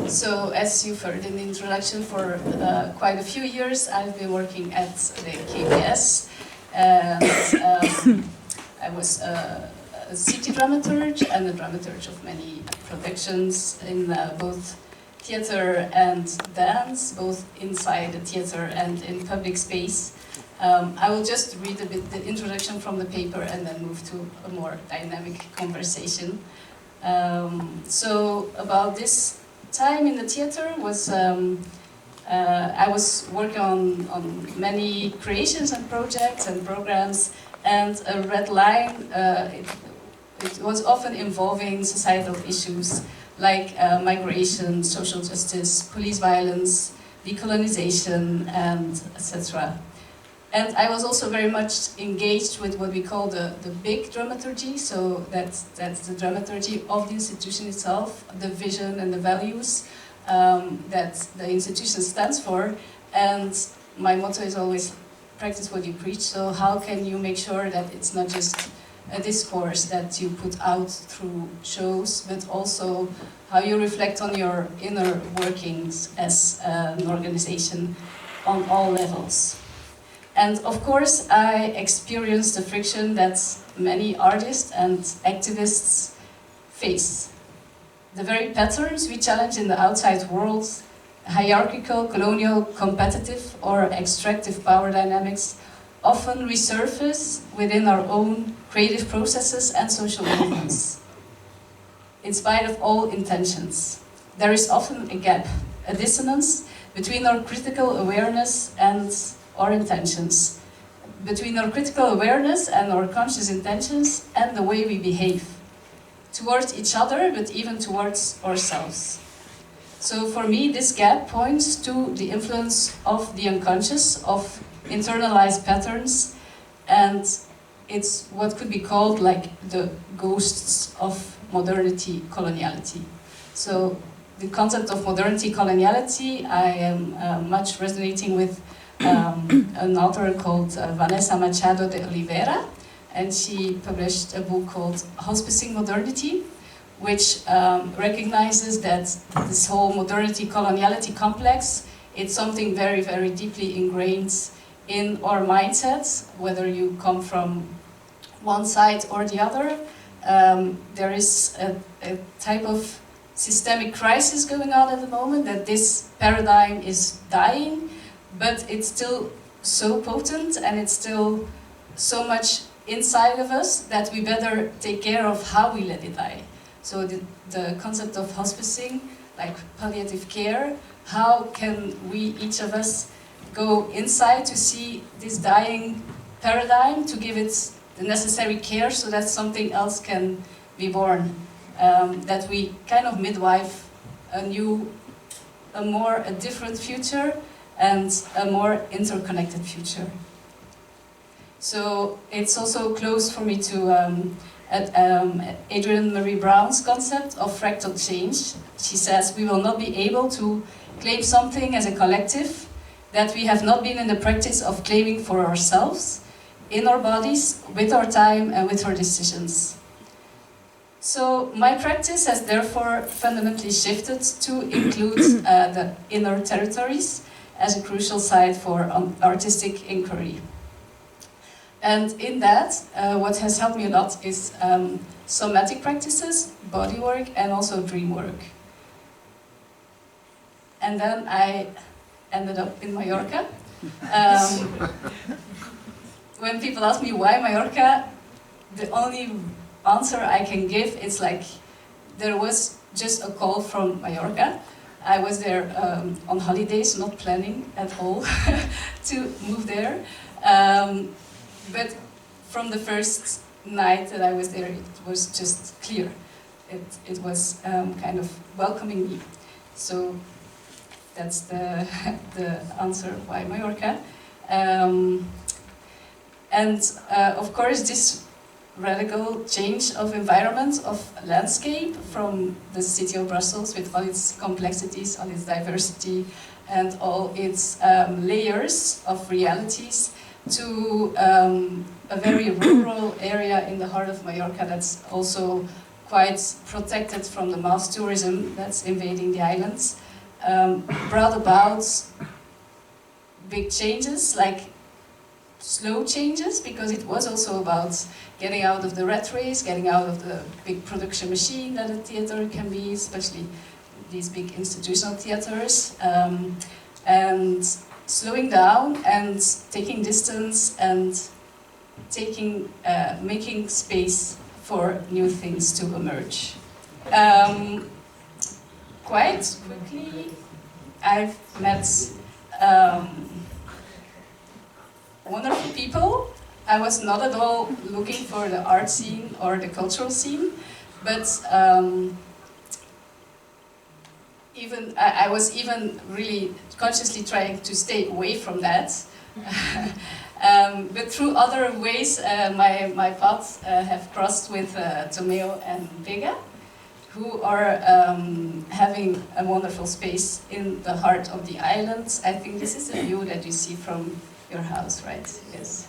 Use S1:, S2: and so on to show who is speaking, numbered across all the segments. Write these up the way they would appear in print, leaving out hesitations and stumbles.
S1: So, as you've heard in the introduction, for quite a few years I've been working at the KBS, and I was a city dramaturge and a dramaturge of many productions in both theater and dance, both inside the theater and in public space. I will just read a bit the introduction from the paper and then move to a more dynamic conversation. So about this time in the theater was I was working on many creations and projects and programs, and a red line, it was often involving societal issues like migration, social justice, police violence, decolonization, and etc. And I was also very much engaged with what we call the big dramaturgy, so that's the dramaturgy of the institution itself, the vision and the values that the institution stands for. And my motto is always practice what you preach, so how can you make sure that it's not just a discourse that you put out through shows, but also how you reflect on your inner workings as an organization on all levels. And of course, I experienced the friction that many artists and activists face. The very patterns we challenge in the outside world, hierarchical, colonial, competitive, or extractive power dynamics, often resurface within our own creative processes and social movements. In spite of all intentions, there is often a gap, a dissonance between our critical awareness and our intentions, between our critical awareness and our conscious intentions and the way we behave, towards each other, but even towards ourselves. So for me, this gap points to the influence of the unconscious, of internalized patterns, and it's what could be called like the ghosts of modernity coloniality. So the concept of modernity coloniality, I am much resonating with an author called Vanessa Machado de Oliveira, and she published a book called Hospicing Modernity, which recognizes that this whole modernity coloniality complex, it's something very, very deeply ingrained in our mindsets, whether you come from one side or the other. There is a type of systemic crisis going on at the moment, that this paradigm is dying, but it's still so potent and it's still so much inside of us that we better take care of how we let it die. So the concept of hospicing, like palliative care, how can we, each of us, go inside to see this dying paradigm, to give it the necessary care so that something else can be born, that we kind of midwife a different future and a more interconnected future. So it's also close for me to Adrienne Marie Brown's concept of fractal change. She says we will not be able to claim something as a collective that we have not been in the practice of claiming for ourselves, in our bodies, with our time and with our decisions. So my practice has therefore fundamentally shifted to include the inner territories as a crucial site for artistic inquiry. And in that, what has helped me a lot is somatic practices, body work, and also dream work. And then I ended up in Mallorca. When people ask me why Mallorca, the only answer I can give is like, there was just a call from Mallorca. I was there on holidays, not planning at all to move there. But from the first night that I was there, it was just clear. It was kind of welcoming me. So that's the answer why Mallorca. And of course, this radical change of environment, of landscape, from the city of Brussels with all its complexities, all its diversity, and all its layers of realities, to a very rural area in the heart of Mallorca that's also quite protected from the mass tourism that's invading the islands, brought about big changes, like slow changes, because it was also about getting out of the rat race, getting out of the big production machine that a theater can be, especially these big institutional theaters, and slowing down and taking distance and making space for new things to emerge. Quite quickly, I've met wonderful people. I was not at all looking for the art scene or the cultural scene, but I was even really consciously trying to stay away from that. But through other ways, my paths have crossed with Tomeo and Vega, who are having a wonderful space in the heart of the islands. I think this is the view that you see from your house, right? Yes.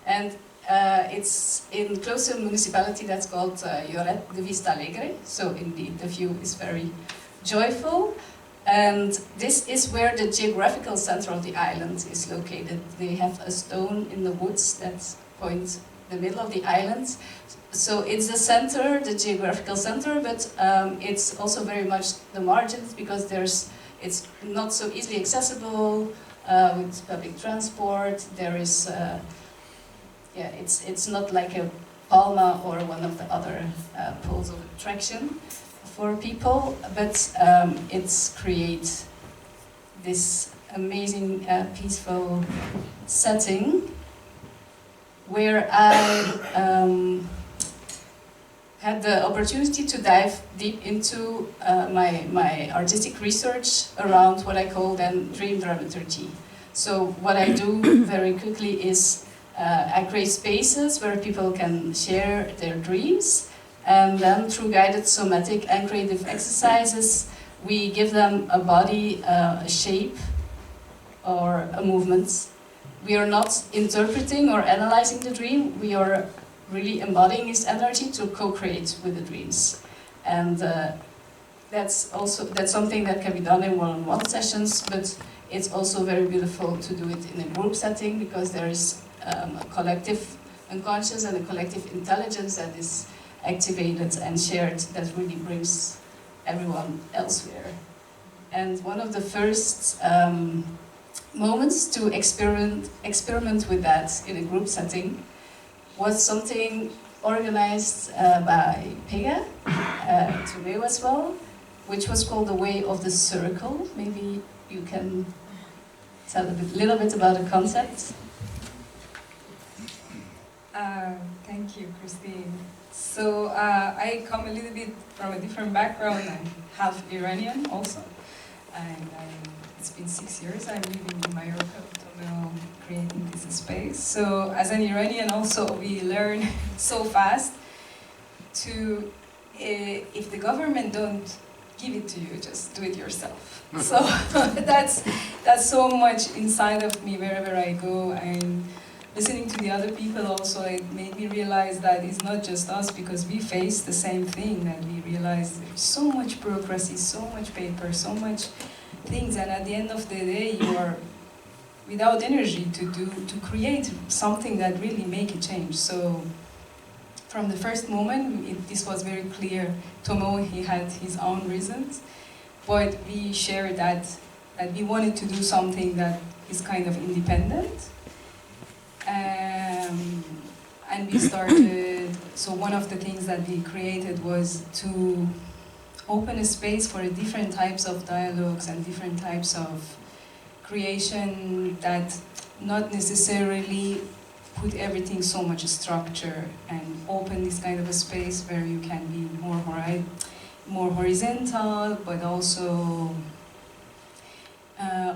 S1: And it's in close to a municipality that's called Lloret de Vista Alegre, so indeed the view is very joyful. And this is where the geographical center of the island is located. They have a stone in the woods that points the middle of the island. So it's the center, the geographical center, but it's also very much the margins, because it's not so easily accessible with public transport. There is, it's not like a Palma or one of the other poles of attraction for people, but it creates this amazing, peaceful setting where I had the opportunity to dive deep into my artistic research around what I call then dream dramaturgy. So what I do very quickly is I create spaces where people can share their dreams, and then through guided somatic and creative exercises, we give them a body, a shape, or a movement. We are not interpreting or analyzing the dream, we are really embodying its energy to co-create with the dreams. And that's something that can be done in one-on-one sessions, but it's also very beautiful to do it in a group setting, because there is a collective unconscious and a collective intelligence that is activated and shared that really brings everyone elsewhere. And one of the first moments to experiment with that in a group setting was something organized by Pega, Tomeo as well, which was called the Way of the Circle. Maybe you can tell a little bit about the concept.
S2: Thank you, Kristin. So I come a little bit from a different background. I'm half Iranian also, and it's been 6 years I'm living in Mallorca with Tomeo, creating this space. So as an Iranian also, we learn so fast to, if the government don't give it to you, just do it yourself. So that's so much inside of me wherever I go, and listening to the other people also, it made me realize that it's not just us, because we face the same thing, and we realize there's so much bureaucracy, so much paper, so much things, and at the end of the day you are without energy to create something that really make a change. So from the first moment, this was very clear. Tomeo, he had his own reasons, but we shared that we wanted to do something that is kind of independent. And we started, so one of the things that we created was to open a space for different types of dialogues and different types of creation that not necessarily put everything so much structure, and open this kind of a space where you can be more horizontal, but also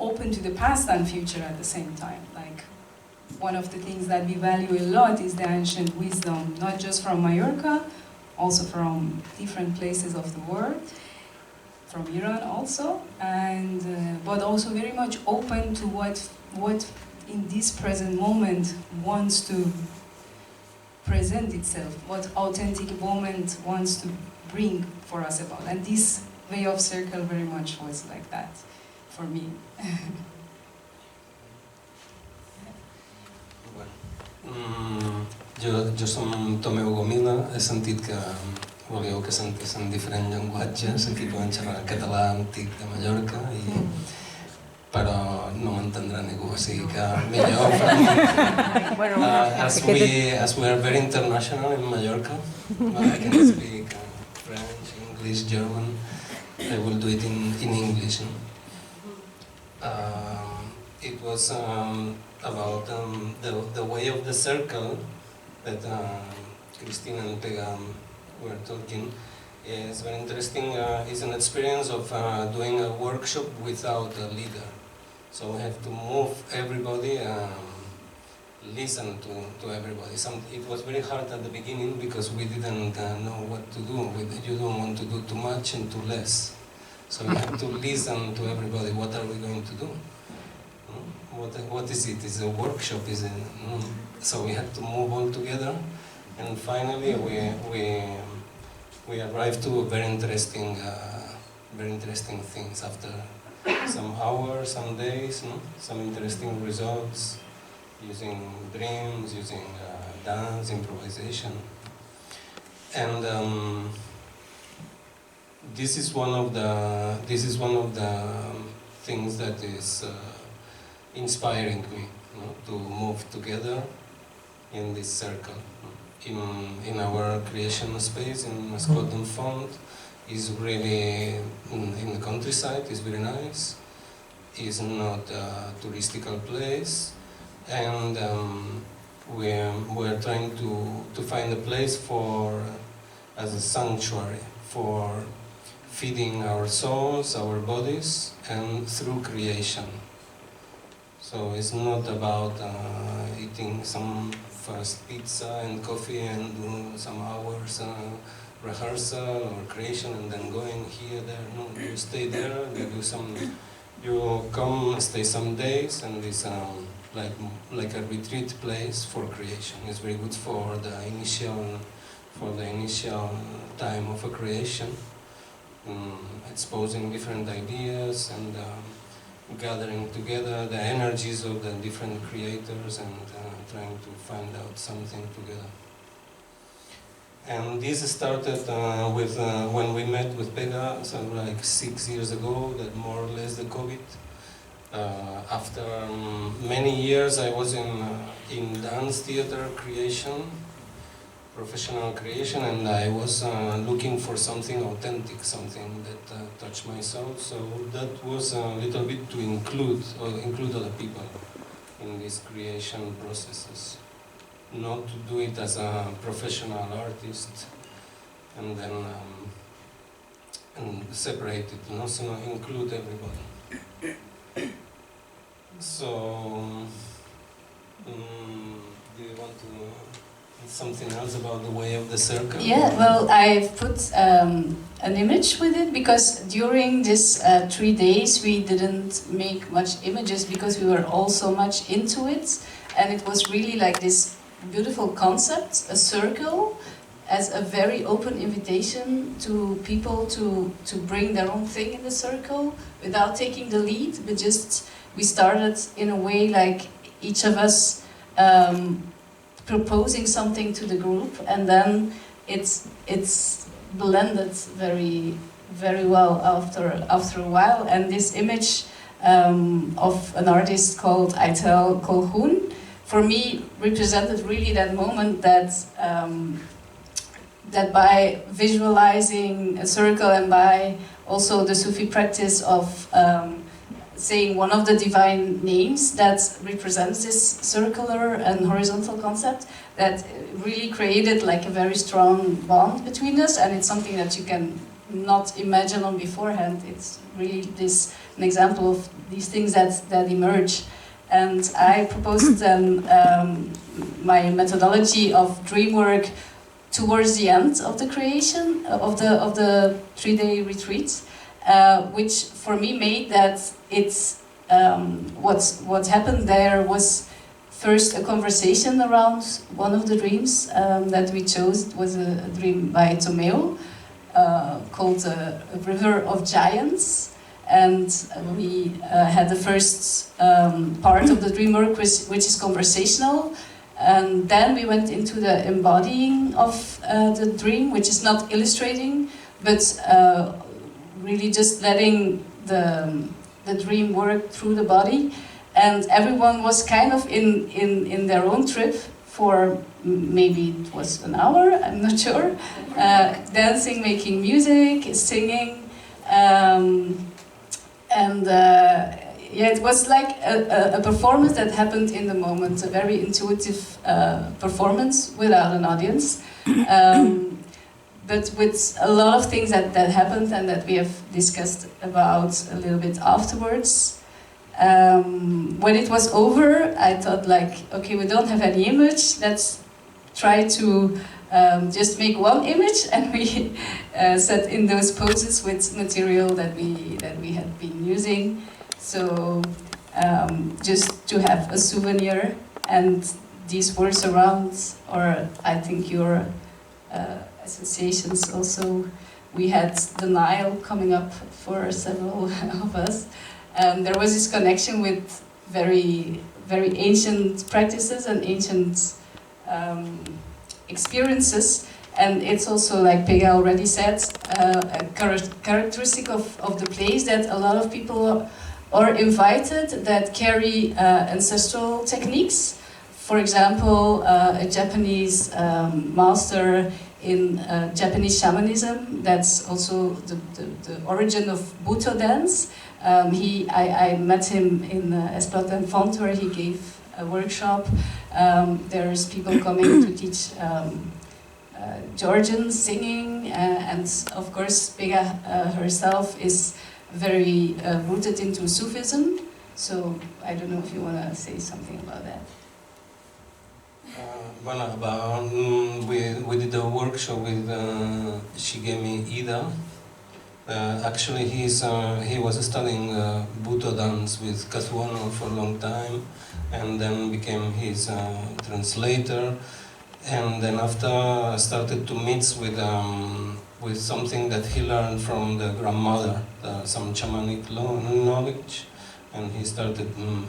S2: open to the past and future at the same time. Like, one of the things that we value a lot is the ancient wisdom, not just from Mallorca, also from different places of the world, from Iran also, and but also very much open to what in this present moment wants to present itself, what authentic moment wants to bring for us about. And this way of circle very much was like that for me.
S3: Jo som Tomeu Gomila, he sentit que volíeu que sentissin diferents llenguatges, aquí poden xerrar en català antic de Mallorca, però no m'entendrà ningú, o sigui que millor as we are very international in Mallorca, I can speak French, English, German, I will do it in English. It was about the way of the circle that Kristin and Pega were talking. Is very interesting. It's an experience of doing a workshop without a leader. So we have to move everybody, listen to everybody. It was very hard at the beginning because we didn't know what to do. You don't want to do too much and too less. So you have to listen to everybody. What are we going to do? What is it? Is a workshop? So we had to move all together, and finally we arrived to very interesting things after some hours, some days, some interesting results using dreams, using dance, improvisation, and this is one of the things that is inspiring me to move together in this circle. In our creation space in Es Clot is really in the countryside, is very nice, is not a touristical place, and we're trying to find a place as a sanctuary for feeding our souls, our bodies, and through creation. So it's not about eating some fast pizza and coffee and do some hours rehearsal or creation and then going here, there. No, you stay there, you come, stay some days, and it's like a retreat place for creation. It's very good for the initial time of a creation, exposing different ideas and gathering together the energies of the different creators and trying to find out something together. And this started with when we met with Pega, so like 6 years ago, that more or less the COVID. After many years I was in dance theater creation, professional creation, and I was looking for something authentic, something that touched my soul. So that was a little bit to include other people in these creation processes, not to do it as a professional artist and then and separate it, so include everybody. So, do you want to know something else about the way of the circle?
S1: Yeah, well, I've put an image with it because during this 3 days we didn't make much images because we were all so much into it, and it was really like this beautiful concept, a circle, as a very open invitation to people to bring their own thing in the circle without taking the lead, but just we started in a way like each of us proposing something to the group, and then it's blended very well after a while. And this image of an artist called Untitled Chapter for me represented really that moment that that by visualizing a circle and by also the Sufi practice of saying one of the divine names that represents this circular and horizontal concept, that really created like a very strong bond between us, and it's something that you can not imagine on beforehand. It's really an example of these things that emerge. And I proposed then my methodology of dream work towards the end of the creation of the 3-day retreat, which for me made that it's what happened there was first a conversation around one of the dreams that we chose. It was a dream by Tomeo called A River of Giants. And we had the first part of the dream work, which is conversational. And then we went into the embodying of the dream, which is not illustrating, but really just letting the dream work through the body. And everyone was kind of in their own trip for maybe it was an hour, I'm not sure. Dancing, making music, singing. Yeah, it was like a performance that happened in the moment, a very intuitive performance without an audience. But with a lot of things that happened and that we have discussed about a little bit afterwards. When it was over, I thought like, okay, we don't have any image, let's try to just make one image, and we set in those poses with material that we had been using. So just to have a souvenir, and these words around, or I think your associations also, we had the Nile coming up for several of us. There was this connection with very, very ancient practices and ancient experiences, and it's also, like Pega already said, a characteristic of the place that a lot of people are invited that carry ancestral techniques. For example, a Japanese master in Japanese shamanism, that's also the origin of Buto dance. I met him in Es Clot and Font, where he gave a workshop. There's people coming to teach Georgian singing, and of course Pega herself is very rooted into Sufism. So I don't know if you want to say something about that.
S3: We did a workshop with Shigemi Ida. Actually, he was studying Buto dance with Kazuono for a long time, and then became his translator. And then after started to mix with something that he learned from the grandmother, some shamanic knowledge, and he started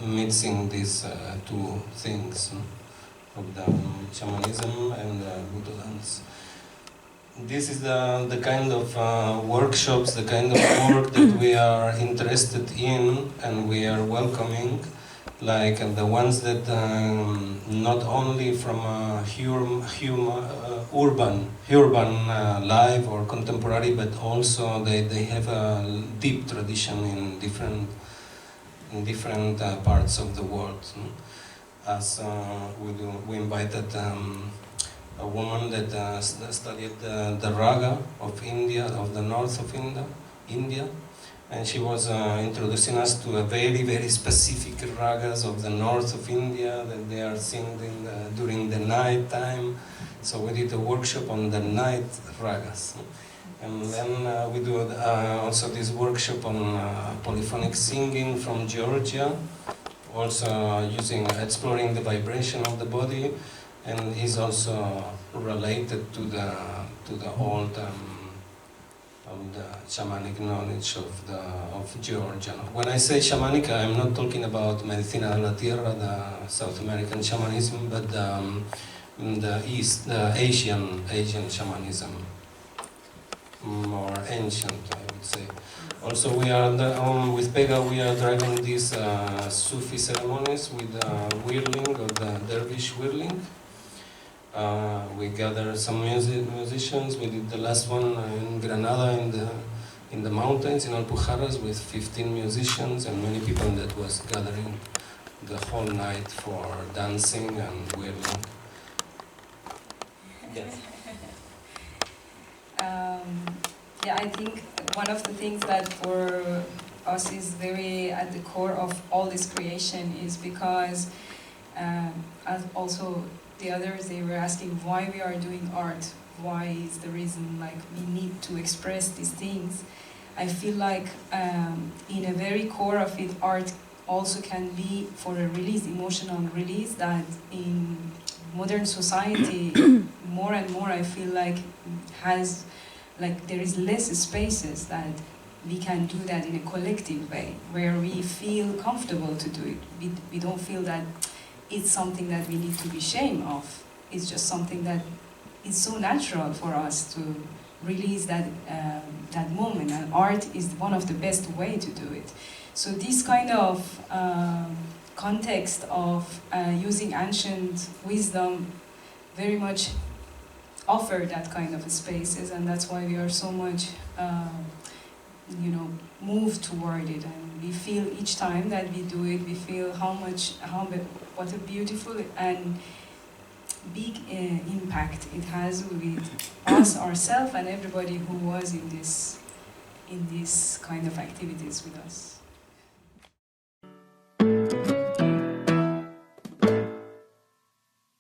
S3: mixing these two things of the shamanism and Buto dance. This is the kind of workshops, the kind of work that we are interested in and we are welcoming, like the ones that not only from a urban life or contemporary, but also they have a deep tradition in different parts of the world. As we invited a woman that studied the raga of India, of the north of India, and she was introducing us to a very, very specific ragas of the north of India that they are singing during the night time. So we did a workshop on the night ragas. And then we do also this workshop on polyphonic singing from Georgia, also exploring the vibration of the body, and is also related to the old the shamanic knowledge of Georgia. When I say shamanic, I'm not talking about Medicina de la Tierra, the South American shamanism, but the Asian shamanism, more ancient, I would say. Also, we are with Pega. We are driving these Sufi ceremonies with whirling, or the dervish whirling. We gathered some musicians. We did the last one in Granada, in the mountains, in Alpujarras, with 15 musicians and many people that was gathering the whole night for dancing and whirling. Yes.
S2: Yeah, I think one of the things that for us is very at the core of all this creation is because, as also the others, they were asking why we are doing art, why is the reason like we need to express these things. I feel like in a very core of it, art also can be for a release, emotional release, that in modern society more and more I feel like has, like there is less spaces that we can do that in a collective way, where we feel comfortable to do it. We don't feel that it's something that we need to be ashamed of. It's just something that is so natural for us to release that, that moment, and art is one of the best way to do it. So this kind of context of using ancient wisdom very much offer that kind of spaces, and that's why we are so much you know, moved toward it, and we feel each time that we do it, we feel what a beautiful and big impact it has with us, ourselves, and everybody who was in this kind of activities with us.